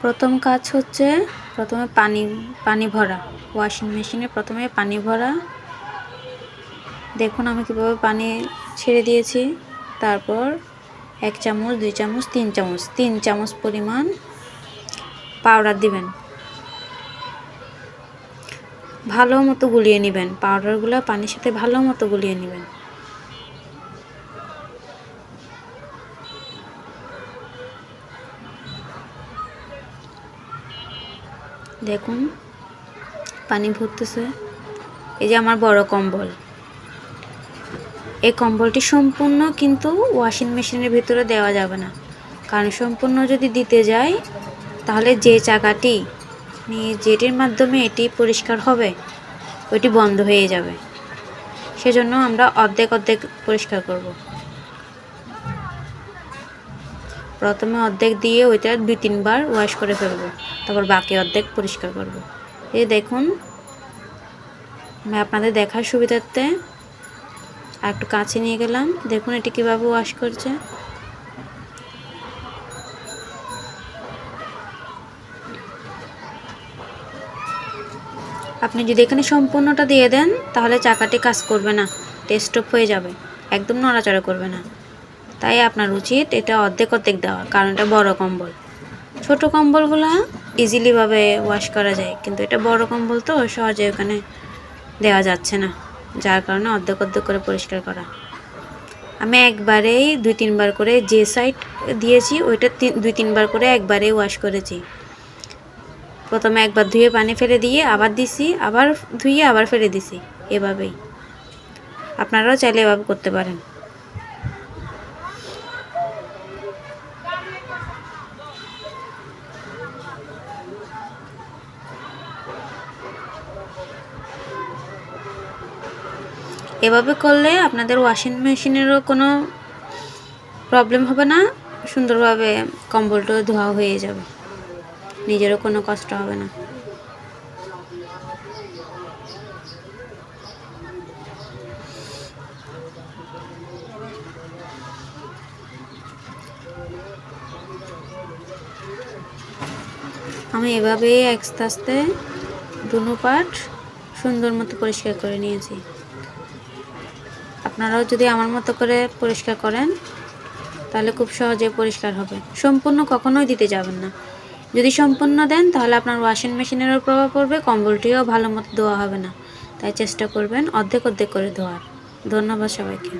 প্রথম কাজ হচ্ছে প্রথমে পানি ভরা, ওয়াশিং মেশিনে প্রথমে পানি ভরা। দেখুন আমি কীভাবে পানি ছেড়ে দিয়েছি। তারপর 1 চামচ, 2 চামচ, 3 চামচ পরিমাণ পাউডার দিবেন। ভালো মতো গুলিয়ে নেবেন, পাউডারগুলো পানির সাথে ভালো মতো গুলিয়ে নেবেন। দেখুন পানি ভরতেছে। এই যে আমার বড় কম্বল, এই কম্বলটি সম্পূর্ণ কিন্তু ওয়াশিং মেশিনের ভিতরে দেওয়া যাবে না, কারণ সম্পূর্ণ যদি দিতে যাই তাহলে যে চাকাটি যেটির মাধ্যমে এটি পরিষ্কার হবে ওইটি বন্ধ হয়ে যাবে। সেজন্য আমরা অর্ধেক অর্ধেক পরিষ্কার করব। প্রথমে অর্ধেক দিয়ে ওইটা 2-3 বার ওয়াশ করে ফেলবো, তারপর বাকি অর্ধেক পরিষ্কার করব। এই দেখুন আমি আপনাদের দেখার সুবিধার্থে আর একটু কাছে নিয়ে গেলাম। দেখুন এটি কীভাবে ওয়াশ করছে। আপনি যদি এখানে সম্পূর্ণটা দিয়ে দেন তাহলে চাকাটি কাজ করবে না, স্টপ হয়ে যাবে, একদম নড়াচড়া করবে না। তাই আপনার উচিত এটা অর্ধেক অর্ধেক দেওয়া, কারণ এটা বড় কম্বল। ছোট কম্বলগুলো ইজিলিভাবে ওয়াশ করা যায়, কিন্তু এটা বড় কম্বল তো সহজে ওখানে দেওয়া যাচ্ছে না, যার কারণে অর্ধেক অর্ধেক করে পরিষ্কার করা। আমি একবারেই 2-3 বার করে যে সাইড দিয়েছি ওইটা 2-3 বার করে একবারেই ওয়াশ করেছি। প্রথমে একবার ধুয়ে পানি ফেলে দিয়ে আবার দিছি, আবার ধুয়ে আবার ফেলে দিছি। এভাবেই আপনারাও চাইলে এভাবে করতে পারেন। এভাবে করলে আপনাদের ওয়াশিং মেশিনেরও কোনো প্রবলেম হবে না, সুন্দরভাবে কম্বলটাও ধোয়া হয়ে যাবে, নিজেরও কোনো কষ্ট হবে না। আমি এভাবেই আস্তে আস্তে দুনো পার্ট সুন্দর মতো পরিষ্কার করে নিয়েছি। আপনারাও যদি আমার মতো করে পরিষ্কার করেন তাহলে খুব সহজে পরিষ্কার হবে। সম্পূর্ণ কখনোই দিতে যাবেন না, যদি সম্পূর্ণ দেন তাহলে আপনার ওয়াশিং মেশিনেরও প্রভাব পড়বে, কম্বলটিও ভালো মতো ধোয়া হবে না। তাই চেষ্টা করবেন অর্ধেক অর্ধেক করে ধোয়ার। ধন্যবাদ সবাইকে।